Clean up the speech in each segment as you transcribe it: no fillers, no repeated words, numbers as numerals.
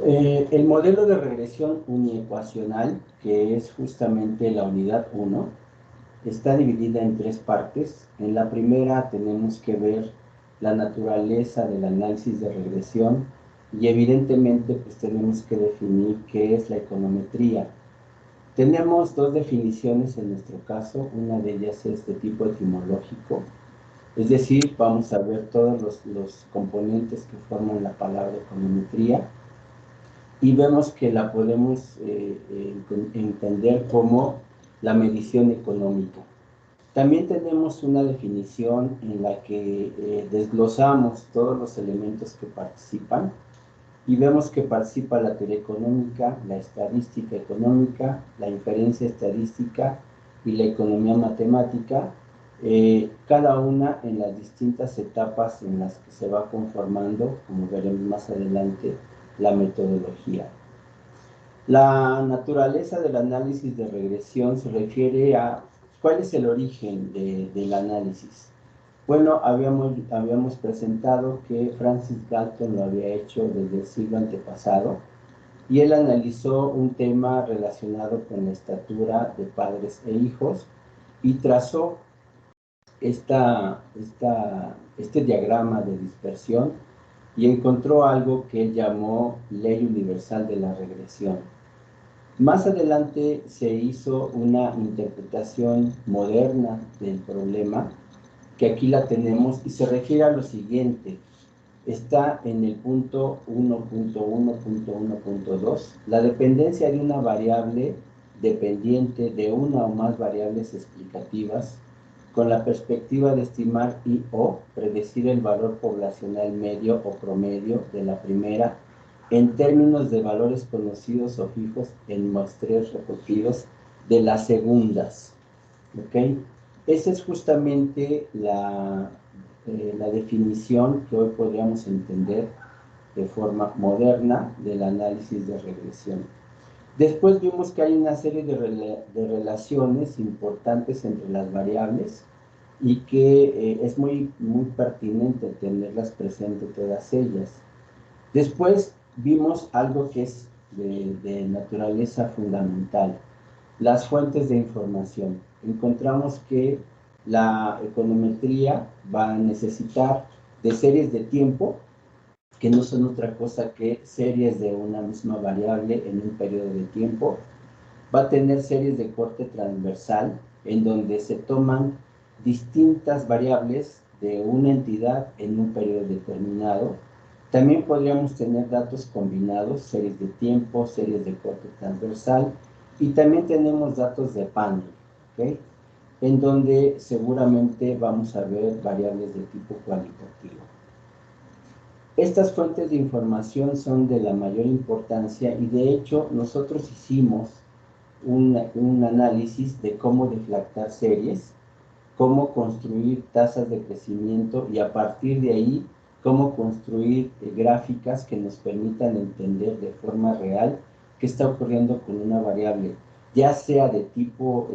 El modelo de regresión uniecuacional, que es justamente la unidad 1, está dividida en tres partes. En la primera tenemos que ver la naturaleza del análisis de regresión y evidentemente pues tenemos que definir qué es la econometría. Tenemos dos definiciones en nuestro caso, una de ellas es de tipo etimológico, es decir, vamos a ver todos los componentes que forman la palabra econometría y vemos que la podemos entender como la medición económica. También tenemos una definición en la que desglosamos todos los elementos que participan y vemos que participa la teoría económica, la estadística económica, la inferencia estadística y la economía matemática, cada una en las distintas etapas en las que se va conformando, como veremos más adelante, la metodología. La naturaleza del análisis de regresión se refiere a cuál es el origen del análisis. Bueno, habíamos presentado que Francis Galton lo había hecho desde el siglo antepasado y él analizó un tema relacionado con la estatura de padres e hijos y trazó este diagrama de dispersión y encontró algo que él llamó ley universal de la regresión. Más adelante se hizo una interpretación moderna del problema, que aquí la tenemos y se refiere a lo siguiente. Está en el punto 1.1.1.2, la dependencia de una variable dependiente de una o más variables explicativas, con la perspectiva de estimar y o predecir el valor poblacional medio o promedio de la primera en términos de valores conocidos o fijos en muestreos repetidos de las segundas. ¿Ok? Esa es justamente la definición que hoy podríamos entender de forma moderna del análisis de regresión. Después vimos que hay una serie de relaciones importantes entre las variables y que es muy pertinente tenerlas presentes todas ellas. Después vimos algo que es de naturaleza fundamental, las fuentes de información. Encontramos que la econometría va a necesitar de series de tiempo, que no son otra cosa que series de una misma variable en un periodo de tiempo. Va a tener series de corte transversal, en donde se toman distintas variables de una entidad en un periodo determinado. También podríamos tener datos combinados, series de tiempo, series de corte transversal, y también tenemos datos de panel, ¿ok? En donde seguramente vamos a ver variables de tipo cualitativo. Estas fuentes de información son de la mayor importancia y de hecho nosotros hicimos un análisis de cómo deflactar series, cómo construir tasas de crecimiento y a partir de ahí cómo construir gráficas que nos permitan entender de forma real qué está ocurriendo con una variable, ya sea de tipo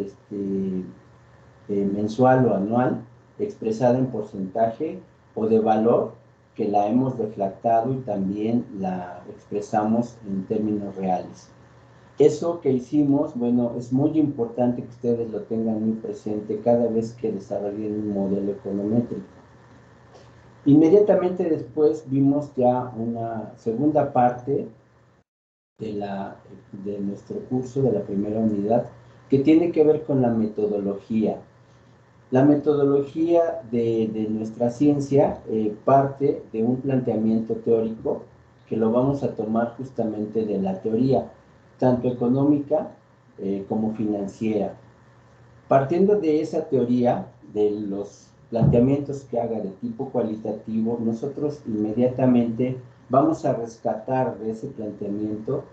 mensual o anual, expresada en porcentaje o de valor que la hemos deflactado y también la expresamos en términos reales. Eso que hicimos, bueno, es muy importante que ustedes lo tengan muy presente cada vez que desarrollen un modelo econométrico. Inmediatamente después vimos ya una segunda parte de nuestro curso, de la primera unidad, que tiene que ver con la metodología. La metodología de nuestra ciencia parte de un planteamiento teórico que lo vamos a tomar justamente de la teoría, tanto económica como financiera. Partiendo de esa teoría, de los planteamientos que haga de tipo cualitativo, nosotros inmediatamente vamos a rescatar de ese planteamiento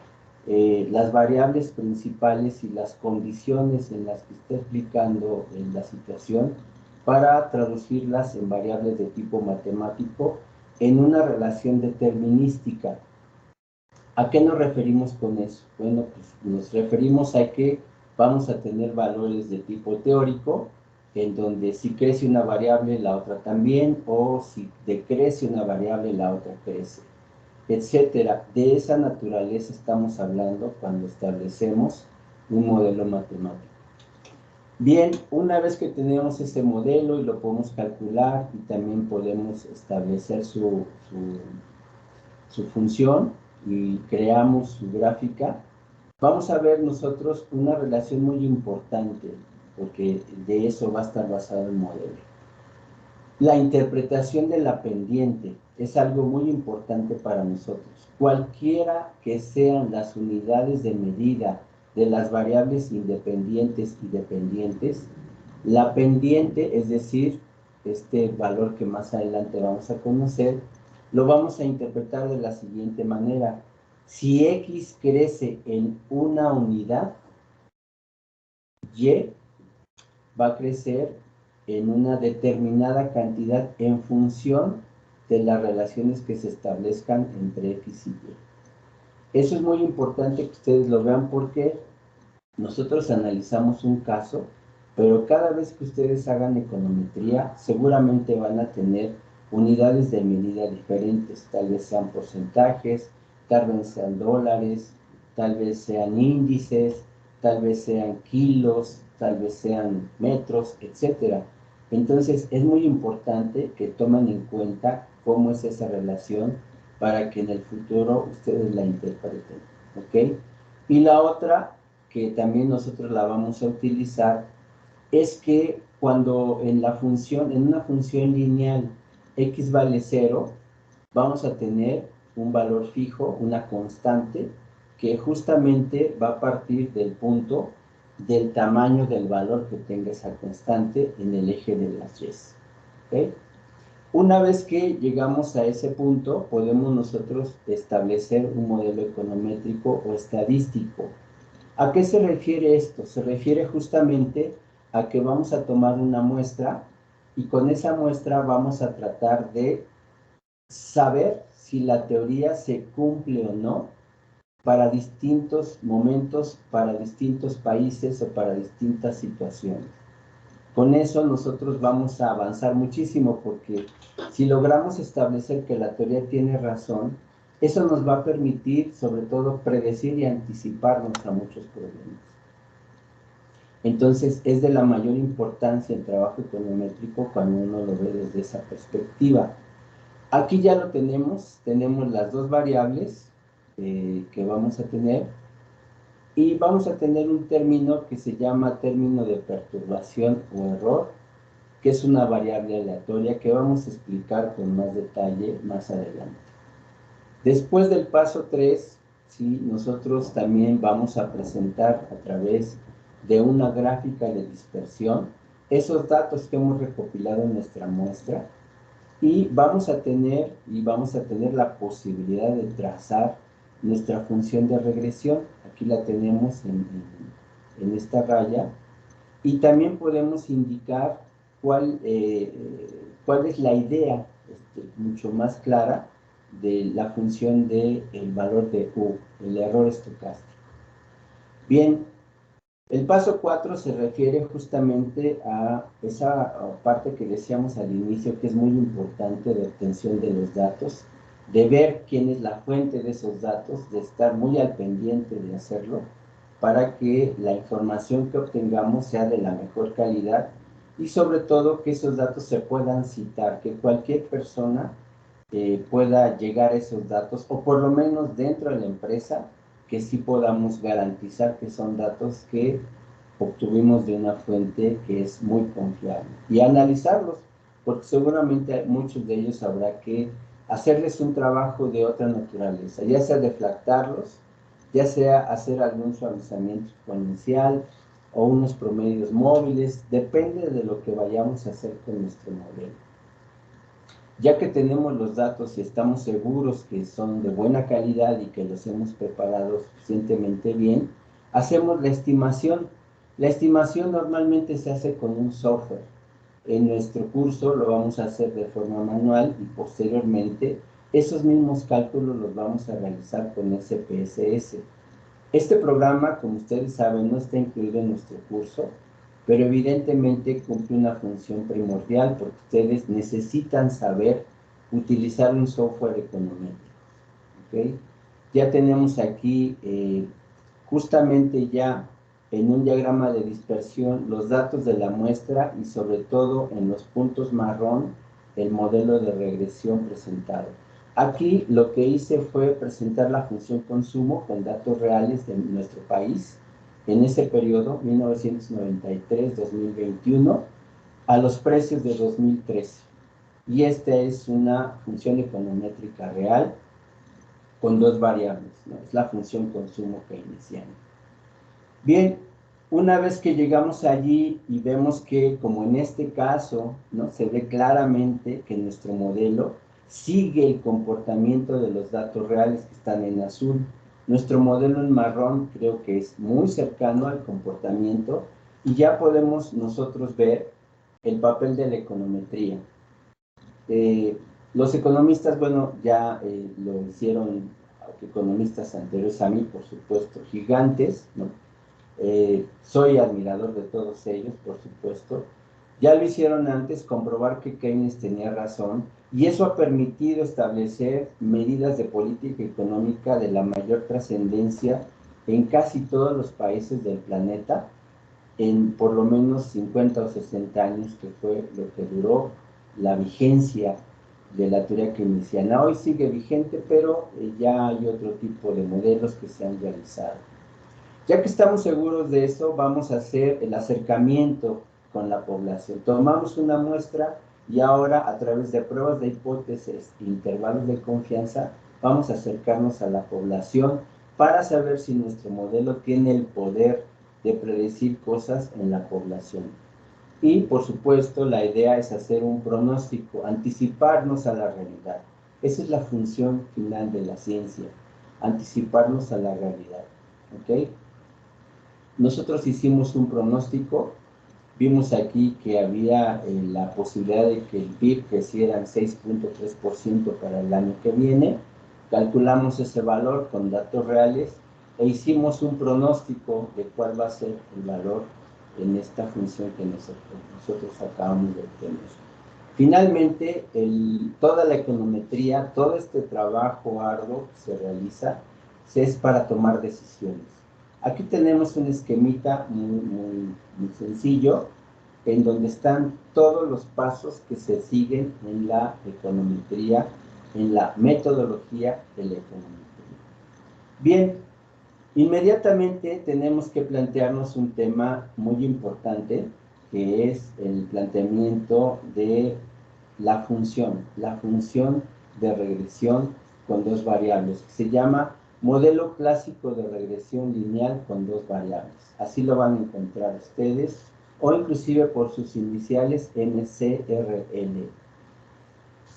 las variables principales y las condiciones en las que está explicando la situación para traducirlas en variables de tipo matemático en una relación determinística. ¿A qué nos referimos con eso? Bueno, pues nos referimos a que vamos a tener valores de tipo teórico, en donde si crece una variable, la otra también, o si decrece una variable, la otra crece. etcétera. De esa naturaleza estamos hablando cuando establecemos un modelo matemático. Bien, una vez que tenemos ese modelo y lo podemos calcular y también podemos establecer su función y creamos su gráfica, vamos a ver nosotros una relación muy importante, porque de eso va a estar basado el modelo. La interpretación de la pendiente es algo muy importante para nosotros. Cualquiera que sean las unidades de medida de las variables independientes y dependientes, la pendiente, es decir, este valor que más adelante vamos a conocer, lo vamos a interpretar de la siguiente manera. Si X crece en una unidad, Y va a crecer en una determinada cantidad en función de las relaciones que se establezcan entre X y Y. Eso es muy importante que ustedes lo vean porque nosotros analizamos un caso, pero cada vez que ustedes hagan econometría, seguramente van a tener unidades de medida diferentes, tal vez sean porcentajes, tal vez sean dólares, tal vez sean índices, tal vez sean kilos, tal vez sean metros, etc. Entonces, es muy importante que tomen en cuenta cómo es esa relación para que en el futuro ustedes la interpreten, ¿ok? Y la otra, que también nosotros la vamos a utilizar, es que cuando en una función lineal x vale 0, vamos a tener un valor fijo, una constante, que justamente va a partir del punto del tamaño del valor que tenga esa constante en el eje de las y. ¿Okay? Una vez que llegamos a ese punto, podemos nosotros establecer un modelo econométrico o estadístico. ¿A qué se refiere esto? Se refiere justamente a que vamos a tomar una muestra y con esa muestra vamos a tratar de saber si la teoría se cumple o no para distintos momentos, para distintos países o para distintas situaciones. Con eso nosotros vamos a avanzar muchísimo porque si logramos establecer que la teoría tiene razón, eso nos va a permitir sobre todo predecir y anticiparnos a muchos problemas. Entonces es de la mayor importancia el trabajo econométrico cuando uno lo ve desde esa perspectiva. Aquí ya lo tenemos las dos variables que vamos a tener y vamos a tener un término que se llama término de perturbación o error, que es una variable aleatoria que vamos a explicar con más detalle más adelante. Después del paso 3, ¿sí? Nosotros también vamos a presentar a través de una gráfica de dispersión esos datos que hemos recopilado en nuestra muestra y vamos a tener la posibilidad de trazar nuestra función de regresión. Aquí la tenemos en esta raya y también podemos indicar cuál es la idea mucho más clara de la función del valor de U, el error estocástico. Bien, el paso 4 se refiere justamente a esa parte que decíamos al inicio, que es muy importante de obtención de los datos, de ver quién es la fuente de esos datos, de estar muy al pendiente de hacerlo, para que la información que obtengamos sea de la mejor calidad y sobre todo que esos datos se puedan citar, que cualquier persona pueda llegar a esos datos, o por lo menos dentro de la empresa, que sí podamos garantizar que son datos que obtuvimos de una fuente que es muy confiable. Y analizarlos, porque seguramente muchos de ellos habrá que hacerles un trabajo de otra naturaleza, ya sea deflactarlos, ya sea hacer algún suavizamiento exponencial o unos promedios móviles, depende de lo que vayamos a hacer con nuestro modelo. Ya que tenemos los datos y estamos seguros que son de buena calidad y que los hemos preparado suficientemente bien, hacemos la estimación. La estimación normalmente se hace con un software. En nuestro curso lo vamos a hacer de forma manual y posteriormente esos mismos cálculos los vamos a realizar con SPSS. Este programa, como ustedes saben, no está incluido en nuestro curso, pero evidentemente cumple una función primordial porque ustedes necesitan saber utilizar un software econométrico. ¿ok? Ya tenemos aquí justamente ya en un diagrama de dispersión los datos de la muestra y sobre todo en los puntos marrón el modelo de regresión presentado. Aquí lo que hice fue presentar la función consumo con datos reales de nuestro país en ese periodo 1993-2021 a los precios de 2013. Y esta es una función econométrica real con dos variables, ¿no? Es la función consumo keynesiana. Bien, una vez que llegamos allí y vemos que, como en este caso, ¿no? Se ve claramente que nuestro modelo sigue el comportamiento de los datos reales que están en azul. Nuestro modelo en marrón creo que es muy cercano al comportamiento y ya podemos nosotros ver el papel de la econometría. Los economistas, bueno, ya lo hicieron economistas anteriores a mí, por supuesto, gigantes, ¿no? Soy admirador de todos ellos, por supuesto. Ya lo hicieron antes, comprobar que Keynes tenía razón, y eso ha permitido establecer medidas de política económica de la mayor trascendencia en casi todos los países del planeta, en por lo menos 50 o 60 años, que fue lo que duró la vigencia de la teoría keynesiana. Hoy sigue vigente, pero ya hay otro tipo de modelos que se han realizado. Ya que estamos seguros de eso, vamos a hacer el acercamiento con la población. Tomamos una muestra y ahora, a través de pruebas de hipótesis e intervalos de confianza, vamos a acercarnos a la población para saber si nuestro modelo tiene el poder de predecir cosas en la población. Y, por supuesto, la idea es hacer un pronóstico, anticiparnos a la realidad. Esa es la función final de la ciencia, anticiparnos a la realidad. ¿Ok? Nosotros hicimos un pronóstico, vimos aquí que había la posibilidad de que el PIB creciera en 6.3% para el año que viene, calculamos ese valor con datos reales e hicimos un pronóstico de cuál va a ser el valor en esta función que nosotros acabamos de obtener. Finalmente, toda la econometría, todo este trabajo arduo que se realiza, es para tomar decisiones. Aquí tenemos un esquemita muy sencillo, en donde están todos los pasos que se siguen en la econometría, en la metodología de la econometría. Bien, inmediatamente tenemos que plantearnos un tema muy importante, que es el planteamiento de la función de regresión con dos variables, que se llama modelo clásico de regresión lineal con dos variables. Así lo van a encontrar ustedes, o inclusive por sus iniciales MCRL.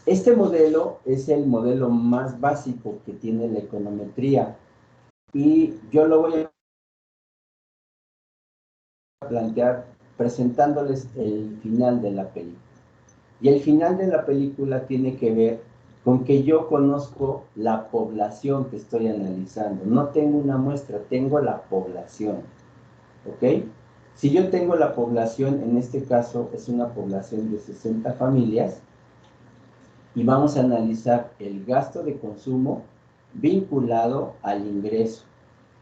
Este modelo es el modelo más básico que tiene la econometría, y yo lo voy a plantear presentándoles el final de la película. Y el final de la película tiene que ver con que yo conozco la población que estoy analizando. No tengo una muestra, tengo la población. ¿Ok? Si yo tengo la población, en este caso es una población de 60 familias, y vamos a analizar el gasto de consumo vinculado al ingreso,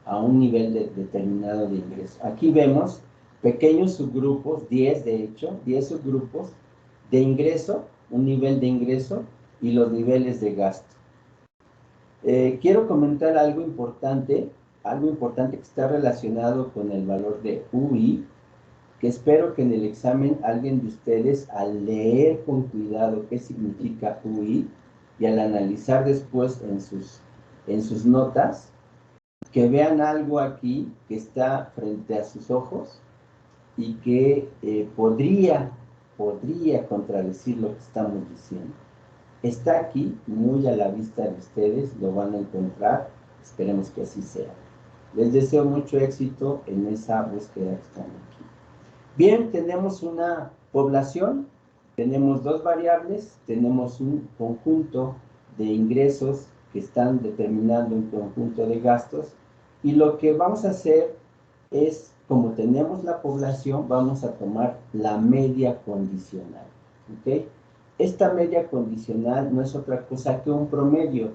a un nivel determinado de ingreso. Aquí vemos pequeños subgrupos, 10 de hecho, 10 subgrupos de ingreso, un nivel de ingreso y los niveles de gasto. Quiero comentar algo importante que está relacionado con el valor de UI, que espero que en el examen alguien de ustedes, al leer con cuidado qué significa UI y al analizar después en sus notas, que vean algo aquí que está frente a sus ojos y que podría contradecir lo que estamos diciendo. Está aquí, muy a la vista de ustedes, lo van a encontrar, esperemos que así sea. Les deseo mucho éxito en esa búsqueda que están aquí. Bien, tenemos una población, tenemos dos variables, tenemos un conjunto de ingresos que están determinando un conjunto de gastos, y lo que vamos a hacer es, como tenemos la población, vamos a tomar la media condicional. ¿Ok? Esta media condicional no es otra cosa que un promedio,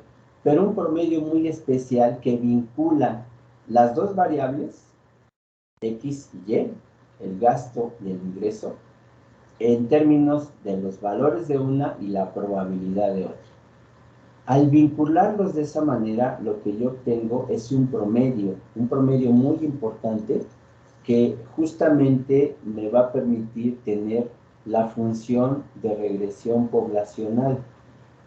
pero un promedio muy especial que vincula las dos variables, X y Y, el gasto y el ingreso, en términos de los valores de una y la probabilidad de otra. Al vincularlos de esa manera, lo que yo obtengo es un promedio muy importante que justamente me va a permitir tener la función de regresión poblacional,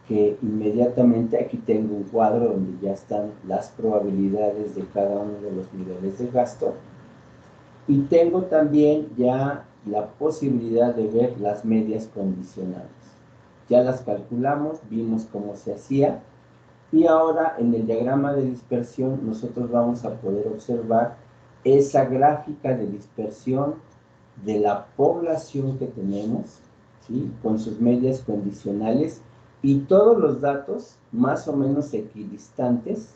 que inmediatamente aquí tengo un cuadro donde ya están las probabilidades de cada uno de los niveles de gasto, y tengo también ya la posibilidad de ver las medias condicionales. Ya las calculamos, vimos cómo se hacía, y ahora en el diagrama de dispersión nosotros vamos a poder observar esa gráfica de dispersión de la población que tenemos, ¿sí?, con sus medias condicionales y todos los datos más o menos equidistantes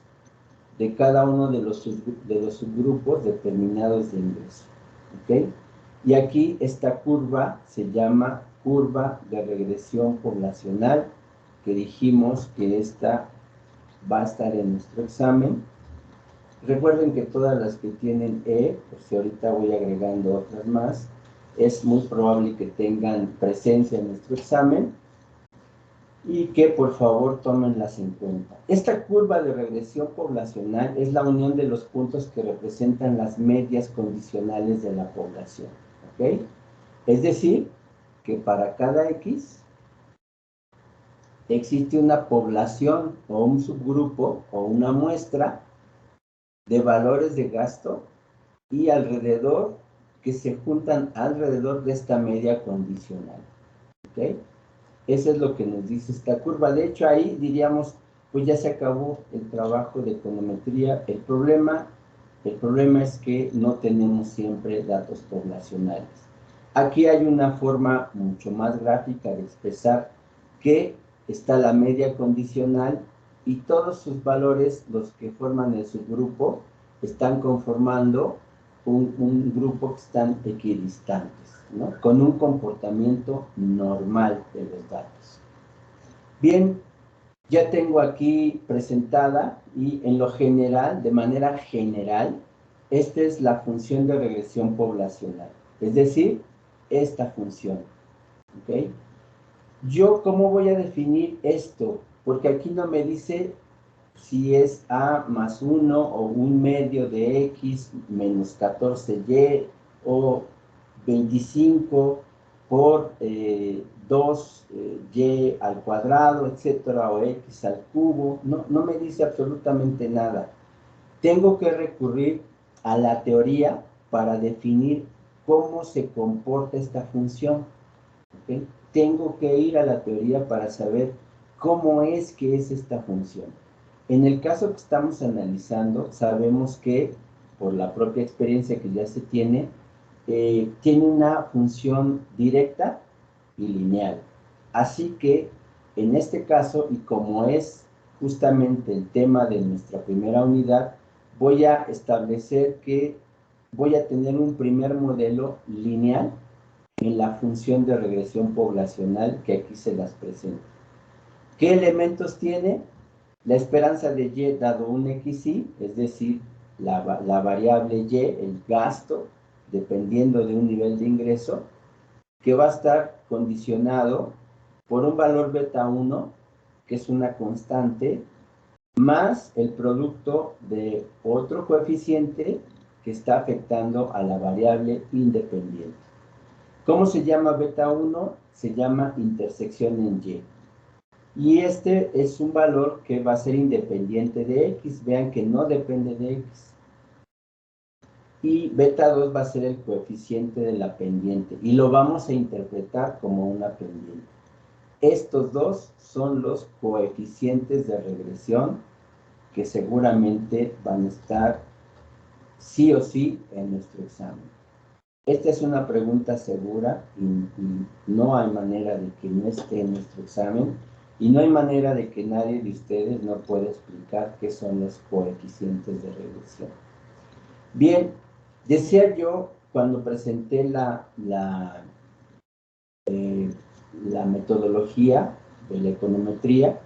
de cada uno de los subgrupos determinados de ingreso. ¿Ok? Y aquí esta curva se llama curva de regresión poblacional, que dijimos que esta va a estar en nuestro examen. Recuerden que todas las que tienen E, pues si ahorita voy agregando otras más, es muy probable que tengan presencia en nuestro examen y que por favor tómenlas en cuenta. Esta curva de regresión poblacional es la unión de los puntos que representan las medias condicionales de la población. ¿Ok? Es decir, que para cada X existe una población o un subgrupo o una muestra de valores de gasto y alrededor que se juntan alrededor de esta media condicional. ¿Ok? Eso es lo que nos dice esta curva. De hecho, ahí diríamos, pues ya se acabó el trabajo de econometría. El problema es que no tenemos siempre datos poblacionales. Aquí hay una forma mucho más gráfica de expresar que está la media condicional y todos sus valores, los que forman el subgrupo, están conformando un grupo que están equidistantes, ¿no?, con un comportamiento normal de los datos. Bien, ya tengo aquí presentada y en lo general, de manera general, esta es la función de regresión poblacional, es decir, esta función. ¿Ok? Yo, ¿cómo voy a definir esto? Porque aquí no me dice si es A más 1 o 1 medio de X menos 14Y o 25 por 2Y al cuadrado, etcétera, o X al cubo. No me dice absolutamente nada. Tengo que recurrir a la teoría para definir cómo se comporta esta función. ¿Okay? Tengo que ir a la teoría para saber cómo es que es esta función. En el caso que estamos analizando, sabemos que, por la propia experiencia que ya se tiene una función directa y lineal. Así que, en este caso, y como es justamente el tema de nuestra primera unidad, voy a establecer que voy a tener un primer modelo lineal en la función de regresión poblacional que aquí se las presento. ¿Qué elementos tiene? La esperanza de Y dado un XY, es decir, la variable Y, el gasto, dependiendo de un nivel de ingreso, que va a estar condicionado por un valor beta 1, que es una constante, más el producto de otro coeficiente que está afectando a la variable independiente. ¿Cómo se llama beta 1? Se llama intersección en Y. Y este es un valor que va a ser independiente de X. Vean que no depende de X. Y beta 2 va a ser el coeficiente de la pendiente. Y lo vamos a interpretar como una pendiente. Estos dos son los coeficientes de regresión que seguramente van a estar sí o sí en nuestro examen. Esta es una pregunta segura y no hay manera de que no esté en nuestro examen y no hay manera de que nadie de ustedes no pueda explicar qué son los coeficientes de regresión. Bien, decía yo cuando presenté la metodología de la econometría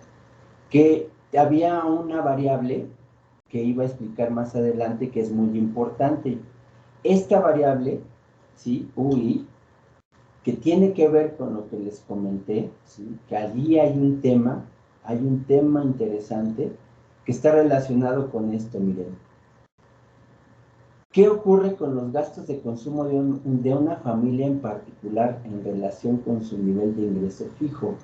que había una variable que iba a explicar más adelante que es muy importante. Esta variable, ¿sí? UI, que tiene que ver con lo que les comenté, ¿sí? Que allí hay un tema interesante que está relacionado con esto, miren. ¿Qué ocurre con los gastos de consumo de una familia en particular en relación con su nivel de ingreso fijo?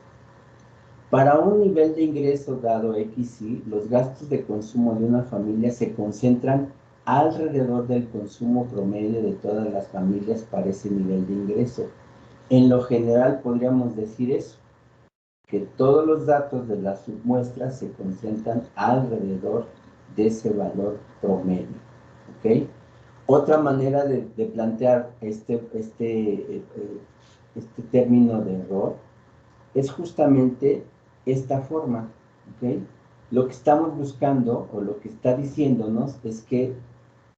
Para un nivel de ingreso dado XY, los gastos de consumo de una familia se concentran alrededor del consumo promedio de todas las familias para ese nivel de ingreso. En lo general podríamos decir eso, que todos los datos de las submuestras se concentran alrededor de ese valor promedio. ¿Ok? Otra manera de plantear este término de error es justamente esta forma. ¿Ok? Lo que estamos buscando o lo que está diciéndonos es que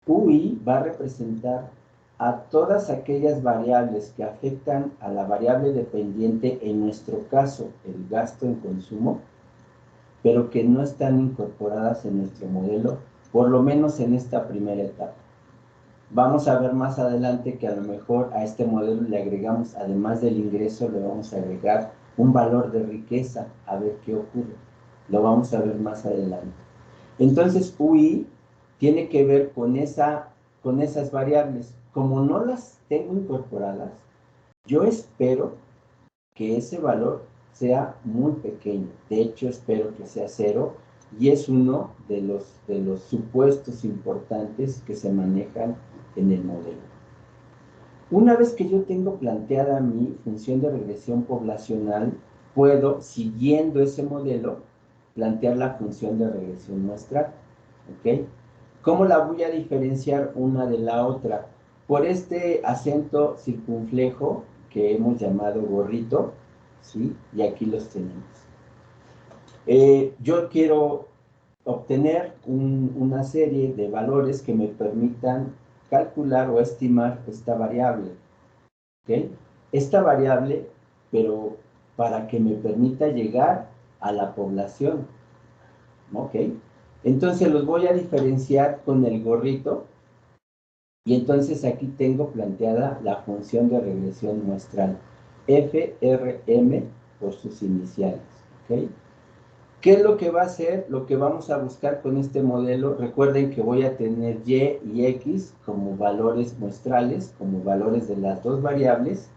UI va a representar a todas aquellas variables que afectan a la variable dependiente, en nuestro caso, el gasto en consumo, pero que no están incorporadas en nuestro modelo, por lo menos en esta primera etapa. Vamos a ver más adelante que a lo mejor a este modelo le agregamos, además del ingreso, le vamos a agregar un valor de riqueza, a ver qué ocurre. Lo vamos a ver más adelante. Entonces, UI tiene que ver con esas variables. Como no las tengo incorporadas, yo espero que ese valor sea muy pequeño. De hecho, espero que sea cero, y es uno de los supuestos importantes que se manejan en el modelo. Una vez que yo tengo planteada mi función de regresión poblacional, puedo, siguiendo ese modelo, plantear la función de regresión muestral. ¿Ok? ¿Cómo la voy a diferenciar una de la otra? Por este acento circunflejo que hemos llamado gorrito, ¿sí? Y aquí los tenemos. Yo quiero obtener una serie de valores que me permitan calcular o estimar esta variable. ¿Ok? Esta variable, pero para que me permita llegar a la población. ¿Ok? Entonces los voy a diferenciar con el gorrito, y entonces aquí tengo planteada la función de regresión muestral, FRM por sus iniciales. ¿Ok? ¿Qué es lo que va a hacer? Lo que vamos a buscar con este modelo, recuerden que voy a tener Y y X como valores muestrales, como valores de las dos variables,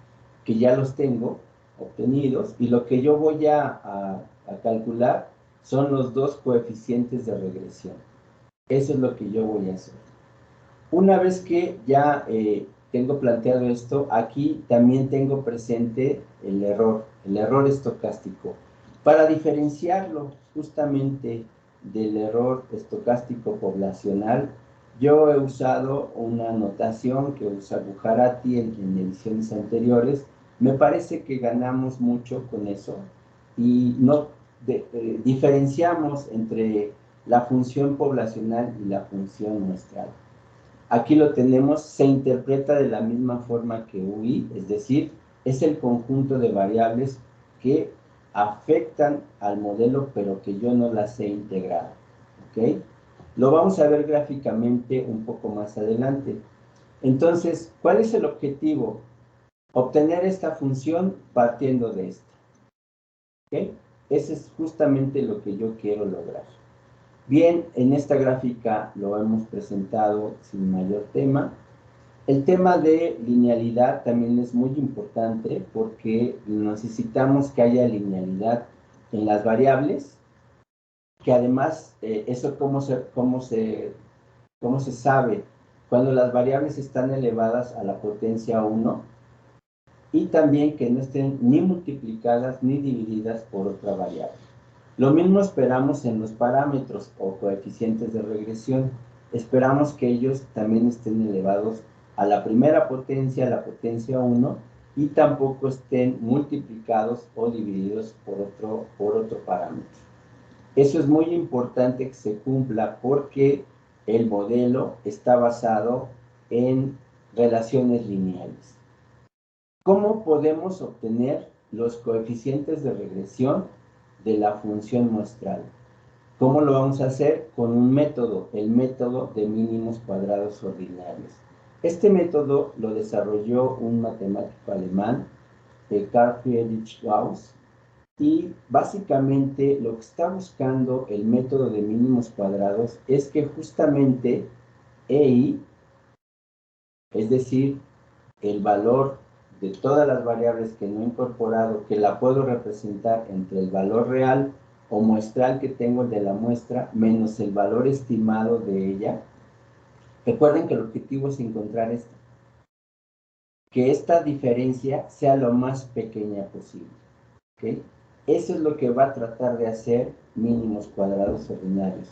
que ya los tengo obtenidos, y lo que yo voy a calcular son los dos coeficientes de regresión. Eso es lo que yo voy a hacer. Una vez que ya tengo planteado esto, aquí también tengo presente el error estocástico. Para diferenciarlo justamente del error estocástico poblacional, yo he usado una notación que usa Bujarati en ediciones anteriores. Me parece que ganamos mucho con eso y no diferenciamos entre la función poblacional y la función muestral. Aquí lo tenemos, se interpreta de la misma forma que UI, es decir, es el conjunto de variables que afectan al modelo, pero que yo no las he integrado. ¿Ok? Lo vamos a ver gráficamente un poco más adelante. Entonces, ¿cuál es el objetivo? Obtener esta función partiendo de esta. ¿Ok? Ese es justamente lo que yo quiero lograr. Bien, en esta gráfica lo hemos presentado sin mayor tema. El tema de linealidad también es muy importante porque necesitamos que haya linealidad en las variables, que además, eso cómo se sabe cuando las variables están elevadas a la potencia 1, y también que no estén ni multiplicadas ni divididas por otra variable. Lo mismo esperamos en los parámetros o coeficientes de regresión. Esperamos que ellos también estén elevados a la primera potencia, a la potencia 1, y tampoco estén multiplicados o divididos por otro parámetro. Eso es muy importante que se cumpla porque el modelo está basado en relaciones lineales. ¿Cómo podemos obtener los coeficientes de regresión de la función muestral? ¿Cómo lo vamos a hacer? Con un método, el método de mínimos cuadrados ordinarios. Este método lo desarrolló un matemático alemán, Carl Friedrich Gauss, y básicamente lo que está buscando el método de mínimos cuadrados es que justamente EI, es decir, el valor de todas las variables que no he incorporado, que la puedo representar entre el valor real o muestral que tengo de la muestra menos el valor estimado de ella. Recuerden que el objetivo es encontrar esto, que esta diferencia sea lo más pequeña posible. ¿Okay? Eso es lo que va a tratar de hacer mínimos cuadrados ordinarios.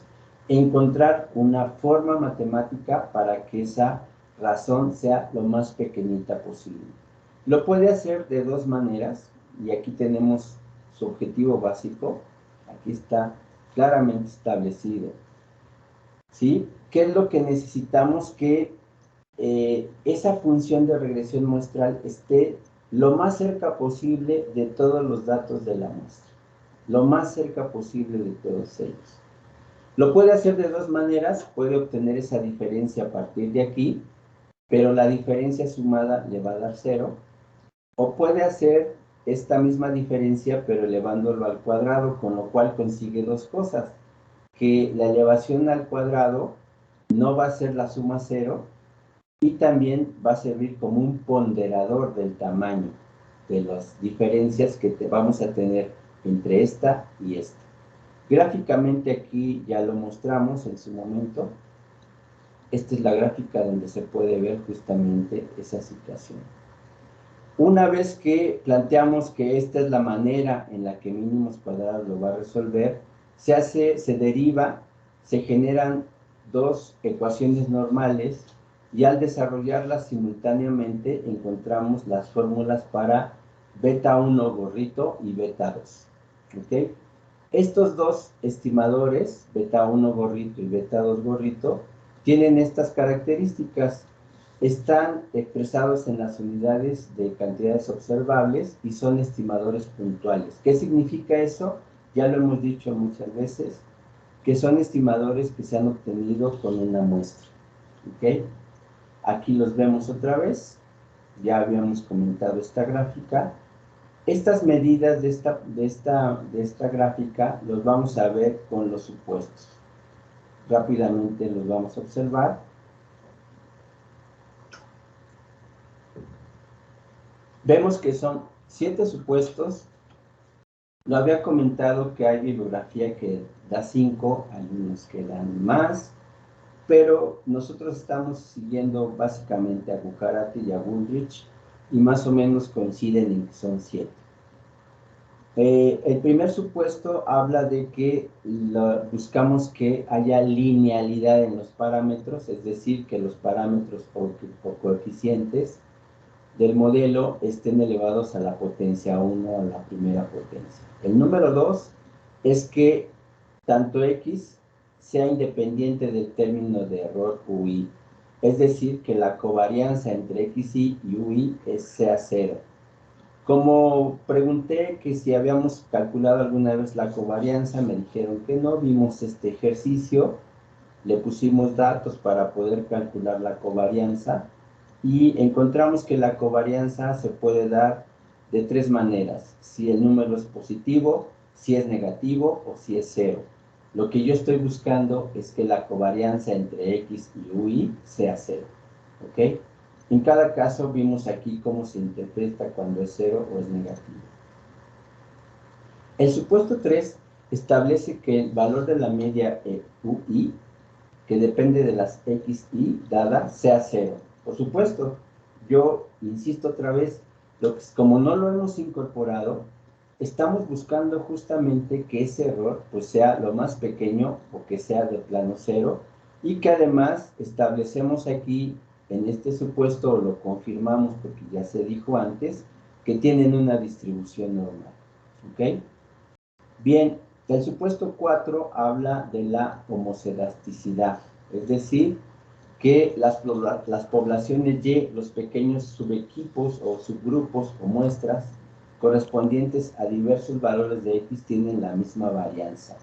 Encontrar una forma matemática para que esa razón sea lo más pequeñita posible. Lo puede hacer de dos maneras, y aquí tenemos su objetivo básico. Aquí está claramente establecido. ¿Sí? ¿Qué es lo que necesitamos? Que esa función de regresión muestral esté lo más cerca posible de todos los datos de la muestra. Lo más cerca posible de todos ellos. Lo puede hacer de dos maneras. Puede obtener esa diferencia a partir de aquí, pero la diferencia sumada le va a dar 0. O puede hacer esta misma diferencia, pero elevándolo al cuadrado, con lo cual consigue dos cosas. Que la elevación al cuadrado no va a ser la suma 0, y también va a servir como un ponderador del tamaño de las diferencias que vamos a tener entre esta y esta. Gráficamente aquí ya lo mostramos en su momento. Esta es la gráfica donde se puede ver justamente esa situación. Una vez que planteamos que esta es la manera en la que mínimos cuadrados lo va a resolver, se deriva, se generan dos ecuaciones normales, y al desarrollarlas simultáneamente encontramos las fórmulas para beta 1 gorrito y beta 2. ¿Okay? Estos dos estimadores, beta 1 gorrito y beta 2 gorrito, tienen estas características. Están expresados en las unidades de cantidades observables y son estimadores puntuales. ¿Qué significa eso? Ya lo hemos dicho muchas veces, que son estimadores que se han obtenido con una muestra. ¿Okay? Aquí los vemos otra vez. Ya habíamos comentado esta gráfica. Estas medidas de esta gráfica los vamos a ver con los supuestos. Rápidamente los vamos a observar. Vemos que son 7 supuestos. Lo había comentado que hay bibliografía que da 5, hay unos que dan más, pero nosotros estamos siguiendo básicamente a Bucharati y a Bullrich, y más o menos coinciden en que son 7. El primer supuesto habla de que buscamos que haya linealidad en los parámetros, es decir, que los parámetros o coeficientes del modelo estén elevados a la potencia 1 a la primera potencia. El número 2 es que tanto x sea independiente del término de error UI, es decir, que la covarianza entre xy y ui sea 0. Como pregunté que si habíamos calculado alguna vez la covarianza, me dijeron que no. Vimos este ejercicio, le pusimos datos para poder calcular la covarianza, y encontramos que la covarianza se puede dar de 3 maneras: si el número es positivo, si es negativo o si es 0. Lo que yo estoy buscando es que la covarianza entre x y y sea 0. ¿Ok? En cada caso vimos aquí cómo se interpreta cuando es 0 o es negativo. El supuesto 3 establece que el valor de la media UI, que depende de las xy dada, sea 0. Por supuesto, yo insisto otra vez, como no lo hemos incorporado, estamos buscando justamente que ese error pues sea lo más pequeño, o que sea de plano 0, y que además establecemos aquí en este supuesto, o lo confirmamos porque ya se dijo antes, que tienen una distribución normal. ¿Ok? Bien, el supuesto 4 habla de la homocedasticidad, es decir, que las poblaciones Y, los pequeños subequipos o subgrupos o muestras correspondientes a diversos valores de X tienen la misma varianza.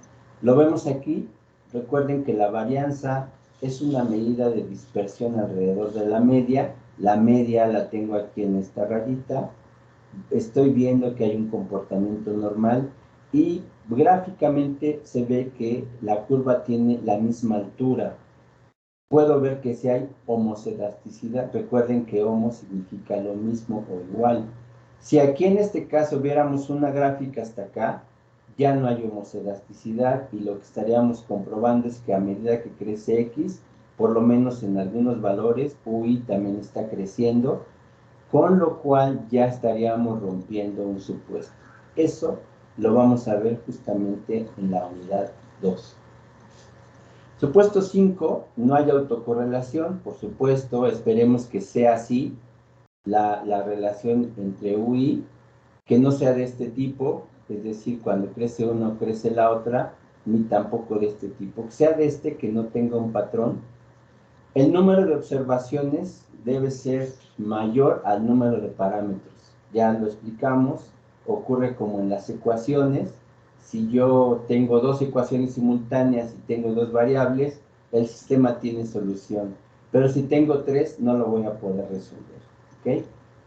Lo vemos aquí. Recuerden que la varianza es una medida de dispersión alrededor de la media. La media la tengo aquí en esta rayita. Estoy viendo que hay un comportamiento normal y gráficamente se ve que la curva tiene la misma altura. Puedo ver que si hay homoscedasticidad, recuerden que homo significa lo mismo o igual. Si aquí en este caso viéramos una gráfica hasta acá, ya no hay homoscedasticidad y lo que estaríamos comprobando es que a medida que crece X, por lo menos en algunos valores, UI también está creciendo, con lo cual ya estaríamos rompiendo un supuesto. Eso lo vamos a ver justamente en la unidad 2. Supuesto 5, no hay autocorrelación, por supuesto, esperemos que sea así la relación entre UI, que no sea de este tipo, es decir, cuando crece uno crece la otra, ni tampoco de este tipo, que sea de este, que no tenga un patrón. El número de observaciones debe ser mayor al número de parámetros. Ya lo explicamos, ocurre como en las ecuaciones. Si yo tengo dos ecuaciones simultáneas y tengo dos variables, el sistema tiene solución. Pero si tengo tres, no lo voy a poder resolver. ¿Okay?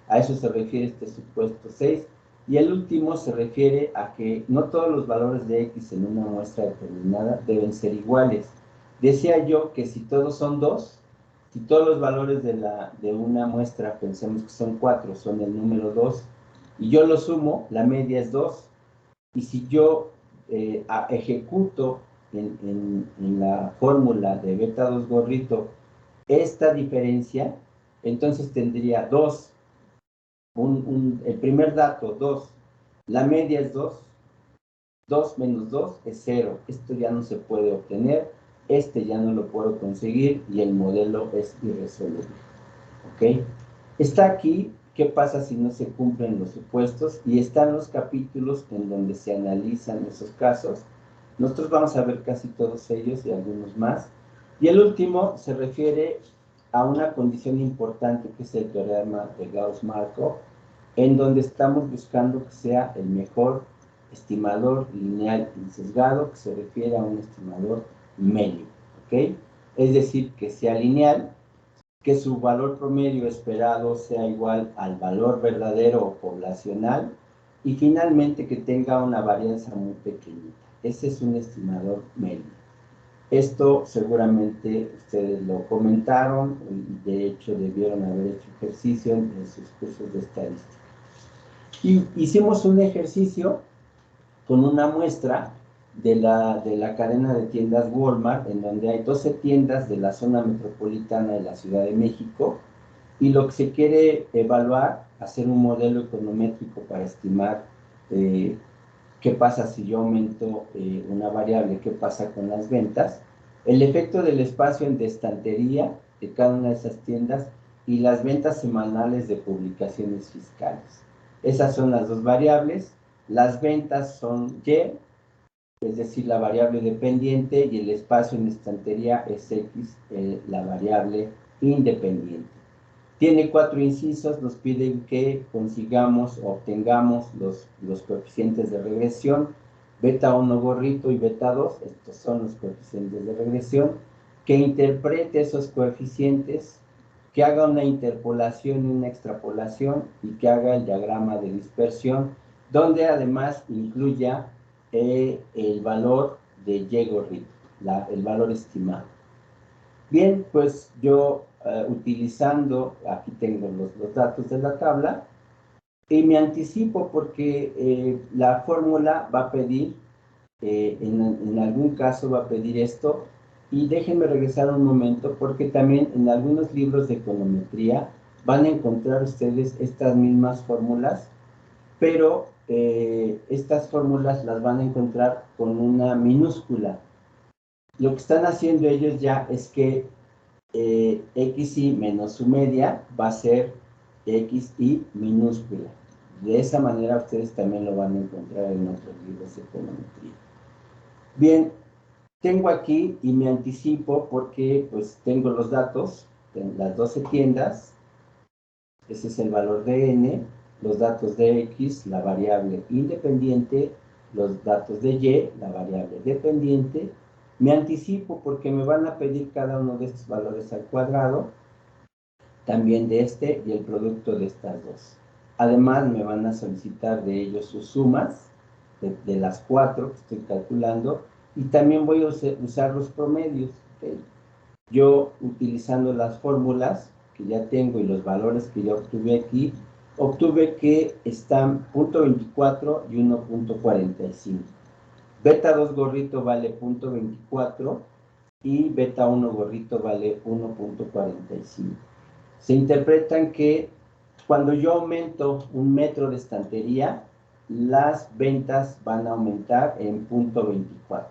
A eso se refiere este supuesto 6. Y el último se refiere a que no todos los valores de X en una muestra determinada deben ser iguales. Decía yo que si todos son 2, si todos los valores de una muestra, pensemos que son 4, son el número 2, y yo lo sumo, la media es 2. Y si yo ejecuto en la fórmula de beta 2 gorrito esta diferencia, entonces tendría 2, el primer dato 2, la media es 2, 2 menos 2 es 0. Esto ya no se puede obtener, este ya no lo puedo conseguir y el modelo es irresoluble. ¿Ok? Está aquí, ¿qué pasa si no se cumplen los supuestos? Y están los capítulos en donde se analizan esos casos. Nosotros vamos a ver casi todos ellos y algunos más. Y el último se refiere a una condición importante que es el teorema de Gauss-Markov, en donde estamos buscando que sea el mejor estimador lineal insesgado, que se refiere a un estimador medio, ¿ok? Es decir, que sea lineal, que su valor promedio esperado sea igual al valor verdadero o poblacional, y finalmente que tenga una varianza muy pequeñita. Ese es un estimador medio. Esto seguramente ustedes lo comentaron y de hecho debieron haber hecho ejercicio en sus cursos de estadística. Y hicimos un ejercicio con una muestra de la cadena de tiendas Walmart, en donde hay 12 tiendas de la zona metropolitana de la Ciudad de México, y lo que se quiere evaluar, hacer un modelo econométrico para estimar qué pasa si yo aumento una variable, qué pasa con las ventas, el efecto del espacio en de estantería de cada una de esas tiendas y las ventas semanales de publicaciones fiscales. Esas son las dos variables. Las ventas son Y, es decir, la variable dependiente, y el espacio en estantería es X, la variable independiente. Tiene 4 incisos, nos piden que consigamos o obtengamos los coeficientes de regresión, beta 1 gorrito y beta 2, estos son los coeficientes de regresión, que interprete esos coeficientes, que haga una interpolación y una extrapolación y que haga el diagrama de dispersión, donde además incluya el valor de Y gorrito, el valor estimado. Bien, pues yo utilizando, aquí tengo los datos de la tabla, y me anticipo porque la fórmula va a pedir, en algún caso va a pedir esto, y déjenme regresar un momento porque también en algunos libros de econometría van a encontrar ustedes estas mismas fórmulas, pero estas fórmulas las van a encontrar con una minúscula. Lo que están haciendo ellos ya es que XY menos su media va a ser XY minúscula. De esa manera ustedes también lo van a encontrar en otros libros de econometría. Bien, tengo aquí y me anticipo porque pues tengo los datos de las 12 tiendas. Ese es el valor de N, los datos de X, la variable independiente, los datos de Y, la variable dependiente. Me anticipo porque me van a pedir cada uno de estos valores al cuadrado, también de este y el producto de estas dos. Además, me van a solicitar de ellos sus sumas, de las 4 que estoy calculando, y también voy a usar los promedios. ¿Okay? Yo, utilizando las fórmulas que ya tengo y los valores que ya obtuve aquí, obtuve que están 0.24 y 1.45. Beta 2 gorrito vale 0.24 y beta 1 gorrito vale 1.45. Se interpretan que cuando yo aumento un metro de estantería, las ventas van a aumentar en 0.24.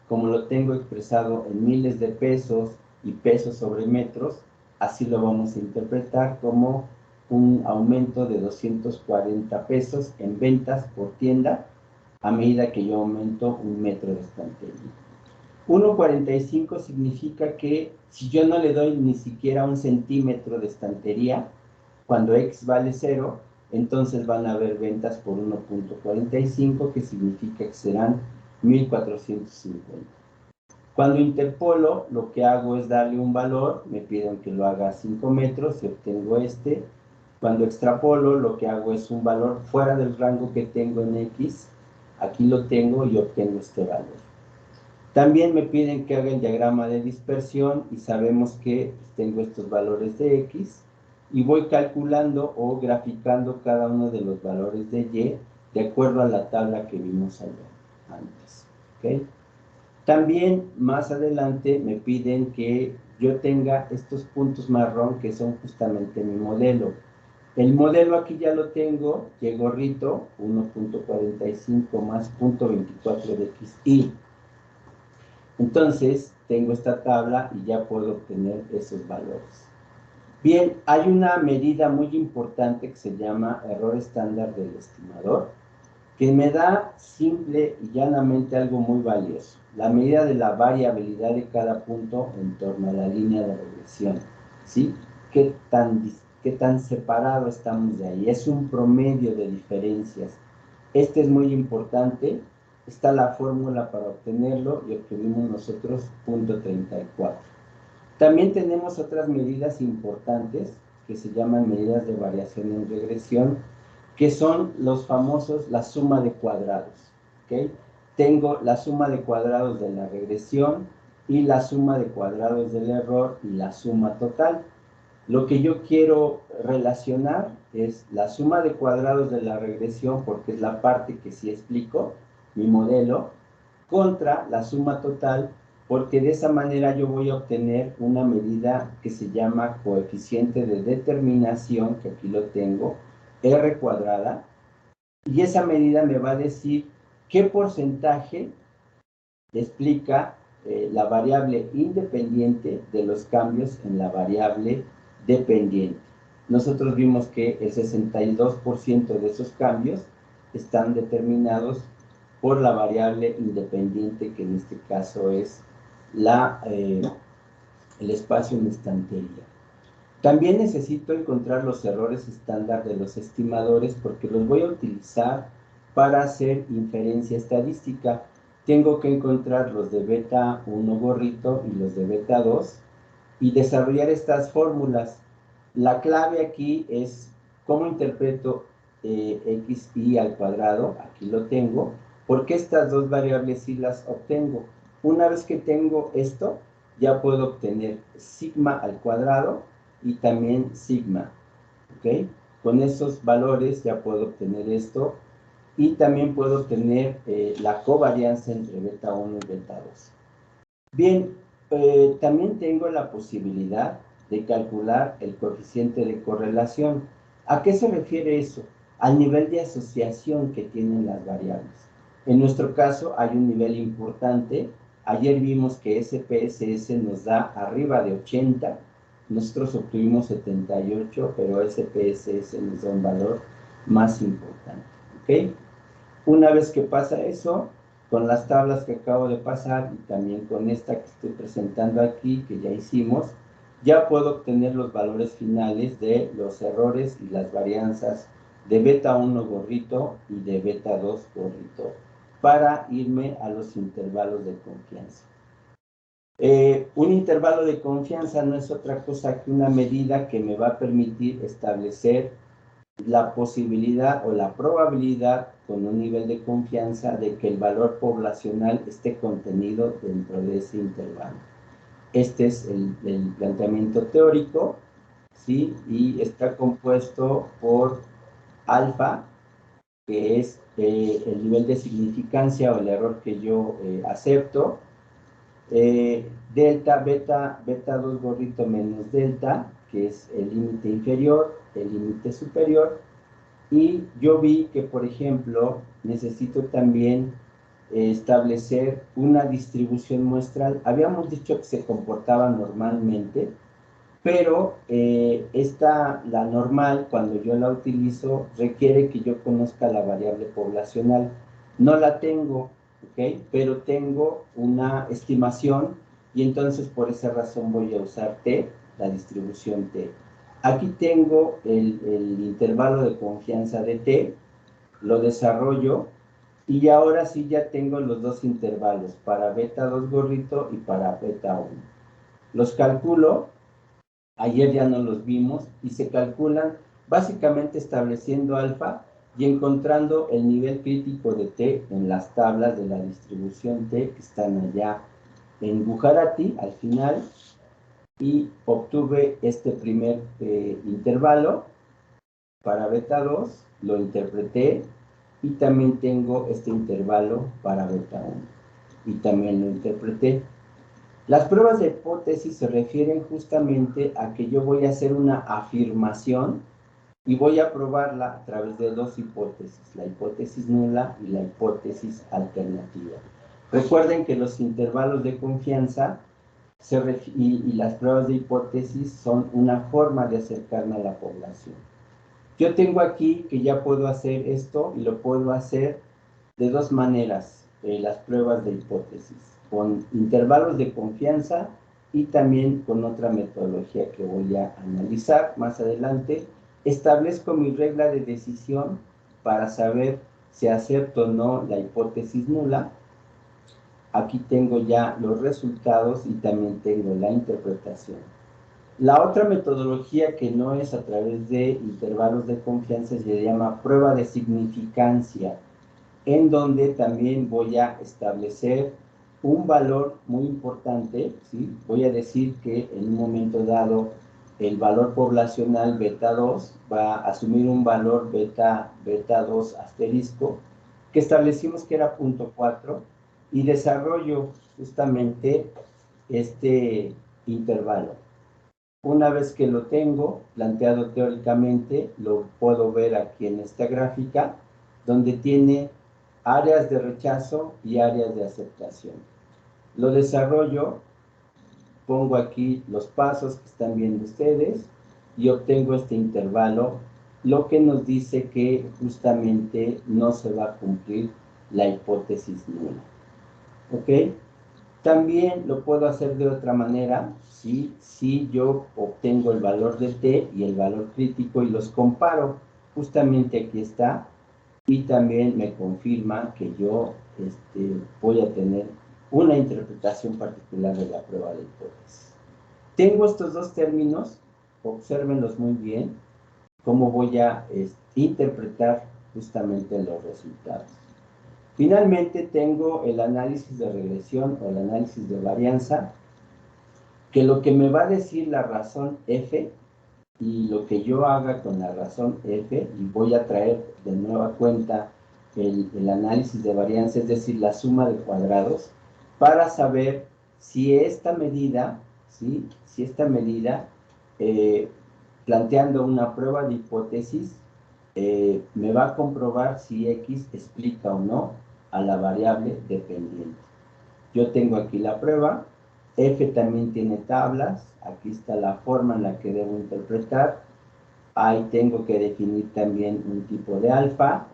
Como lo tengo expresado en miles de pesos y pesos sobre metros, así lo vamos a interpretar como un aumento de 240 pesos en ventas por tienda a medida que yo aumento un metro de estantería. 1.45 significa que si yo no le doy ni siquiera un centímetro de estantería, cuando X vale 0, entonces van a haber ventas por 1.45, que significa que serán 1.450. Cuando interpolo, lo que hago es darle un valor, me piden que lo haga a 5 metros y obtengo este. Cuando extrapolo, lo que hago es un valor fuera del rango que tengo en X, aquí lo tengo y obtengo este valor. También me piden que haga el diagrama de dispersión y sabemos que tengo estos valores de X y voy calculando o graficando cada uno de los valores de Y de acuerdo a la tabla que vimos allá antes. ¿Okay? También más adelante me piden que yo tenga estos puntos marrón que son justamente mi modelo. El modelo aquí ya lo tengo, Y gorrito, 1.45 más 0.24 de XY. Entonces, tengo esta tabla y ya puedo obtener esos valores. Bien, hay una medida muy importante que se llama error estándar del estimador, que me da simple y llanamente algo muy valioso. La medida de la variabilidad de cada punto en torno a la línea de regresión. ¿Sí? ¿Qué tan separado estamos de ahí? Es un promedio de diferencias. Este es muy importante. Está la fórmula para obtenerlo y obtuvimos nosotros 0.34. También tenemos otras medidas importantes que se llaman medidas de variación en regresión, que son los famosos, la suma de cuadrados. ¿Okay? Tengo la suma de cuadrados de la regresión y la suma de cuadrados del error y la suma total. Lo que yo quiero relacionar es la suma de cuadrados de la regresión, porque es la parte que sí explico, mi modelo, contra la suma total, porque de esa manera yo voy a obtener una medida que se llama coeficiente de determinación, que aquí lo tengo, R cuadrada, y esa medida me va a decir qué porcentaje explica la variable independiente de los cambios en la variable dependiente. Nosotros vimos que el 62% de esos cambios están determinados por la variable independiente, que en este caso es el espacio en estantería. También necesito encontrar los errores estándar de los estimadores porque los voy a utilizar para hacer inferencia estadística. Tengo que encontrar los de beta 1 gorrito y los de beta 2 y desarrollar estas fórmulas. La clave aquí es cómo interpreto x y al cuadrado, aquí lo tengo, porque estas dos variables sí las obtengo. Una vez que tengo esto, ya puedo obtener sigma al cuadrado y también sigma, ¿ok? Con esos valores ya puedo obtener esto y también puedo obtener la covarianza entre beta 1 y beta 2. Bien, también tengo la posibilidad de calcular el coeficiente de correlación. ¿A qué se refiere eso? Al nivel de asociación que tienen las variables. En nuestro caso hay un nivel importante. Ayer vimos que SPSS nos da arriba de 80. Nosotros obtuvimos 78, pero SPSS nos da un valor más importante. ¿Ok? Una vez que pasa eso, con las tablas que acabo de pasar y también con esta que estoy presentando aquí, que ya hicimos, ya puedo obtener los valores finales de los errores y las varianzas de beta 1 gorrito y de beta 2 gorrito para irme a los intervalos de confianza. Un intervalo de confianza no es otra cosa que una medida que me va a permitir establecer la posibilidad o la probabilidad con un nivel de confianza de que el valor poblacional esté contenido dentro de ese intervalo. Este es el planteamiento teórico, ¿sí? Y está compuesto por alfa, que es el nivel de significancia o el error que yo acepto, delta, beta 2 gorrito menos delta, que es el límite inferior, el límite superior, y yo vi que, por ejemplo, necesito también establecer una distribución muestral. Habíamos dicho que se comportaba normalmente, pero la normal, cuando yo la utilizo, requiere que yo conozca la variable poblacional. No la tengo, ¿ok? Pero tengo una estimación y entonces por esa razón voy a usar T, la distribución T. Aquí tengo el intervalo de confianza de T, lo desarrollo y ahora sí ya tengo los dos intervalos, para beta 2 gorrito y para beta 1. Los calculo. Ayer ya no los vimos y se calculan básicamente estableciendo alfa y encontrando el nivel crítico de T en las tablas de la distribución T que están allá en Bujarati al final, y obtuve este primer intervalo para beta 2, lo interpreté y también tengo este intervalo para beta 1 y también lo interpreté. Las pruebas de hipótesis se refieren justamente a que yo voy a hacer una afirmación y voy a probarla a través de dos hipótesis, la hipótesis nula y la hipótesis alternativa. Recuerden que los intervalos de confianza y las pruebas de hipótesis son una forma de acercarme a la población. Yo tengo aquí que ya puedo hacer esto y lo puedo hacer de dos maneras, las pruebas de hipótesis, con intervalos de confianza y también con otra metodología que voy a analizar más adelante. Establezco mi regla de decisión para saber si acepto o no la hipótesis nula. Aquí tengo ya los resultados y también tengo la interpretación. La otra metodología que no es a través de intervalos de confianza se llama prueba de significancia, en donde también voy a establecer un valor muy importante, ¿sí? Voy a decir que en un momento dado el valor poblacional beta 2 va a asumir un valor beta 2 asterisco, que establecimos que era 0.4, y desarrollo justamente este intervalo. Una vez que lo tengo planteado teóricamente, lo puedo ver aquí en esta gráfica, donde tiene áreas de rechazo y áreas de aceptación. Lo desarrollo, pongo aquí los pasos que están viendo ustedes y obtengo este intervalo, lo que nos dice que justamente no se va a cumplir la hipótesis nula. ¿Ok? También lo puedo hacer de otra manera, ¿sí? Si yo obtengo el valor de T y el valor crítico y los comparo, justamente aquí está, y también me confirma que yo voy a tener una interpretación particular de la prueba de hipótesis. Tengo estos dos términos, obsérvenlos muy bien, cómo voy a interpretar justamente los resultados. Finalmente tengo el análisis de regresión o el análisis de varianza, que lo que me va a decir la razón F y lo que yo haga con la razón F, y voy a traer de nueva cuenta el análisis de varianza, es decir, la suma de cuadrados, para saber si esta medida, ¿sí? Si esta medida, planteando una prueba de hipótesis, me va a comprobar si X explica o no a la variable dependiente. Yo tengo aquí la prueba, F también tiene tablas, aquí está la forma en la que debo interpretar, ahí tengo que definir también un tipo de alfa,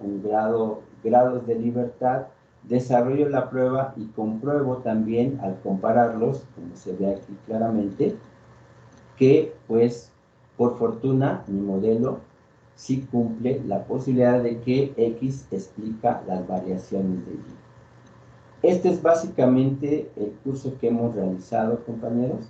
grados de libertad, desarrollo la prueba y compruebo también al compararlos, como se ve aquí claramente, que pues por fortuna mi modelo sí cumple la posibilidad de que X explica las variaciones de Y. Este es básicamente el curso que hemos realizado, compañeros.